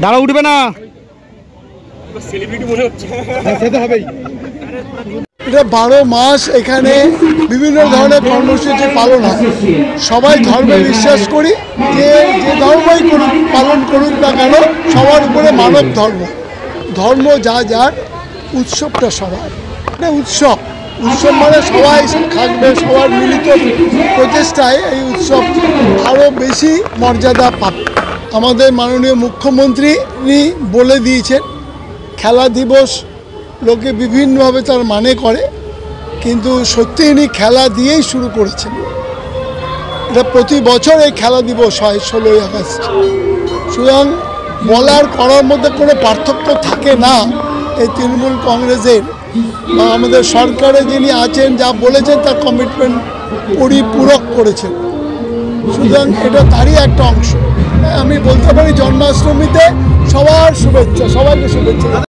দাঁড়া উঠবে না, এটা 12 মাস এখানে বিভিন্ন ধরনের কর্মসূচি পালন হয়। সবাই ধর্মে বিশ্বাস করি, যে যে ধর্মই করুক পালন করুক না কেন, সবার উপরে মানব ধর্ম। ধর্ম যা যার, উৎসবটা সবার, এটা উৎসব। উৎসব মানে সবাই থাকবে, সবার মিলিত প্রচেষ্টায় এই উৎসব আরও বেশি মর্যাদা পাবে। আমাদের মাননীয় মুখ্যমন্ত্রী বলে দিয়েছেন, খেলা দিবস লোকে বিভিন্নভাবে তার মানে করে, কিন্তু সত্যি ইনি খেলা দিয়েই শুরু করেছেন। এটা প্রতি বছর এই খেলা দিবস হয় 16ই আগস্ট। সুতরাং বলার করার মধ্যে কোনো পার্থক্য থাকে না। এই তৃণমূল কংগ্রেসের বা আমাদের সরকারে যিনি আছেন, যা বলেছেন তার কমিটমেন্ট পরিপূরক করেছেন। সুতরাং এটা তারই একটা অংশ। আমি বলতে পারি জন্মাষ্টমীতে সবার শুভেচ্ছা, সবাইকে শুভেচ্ছা।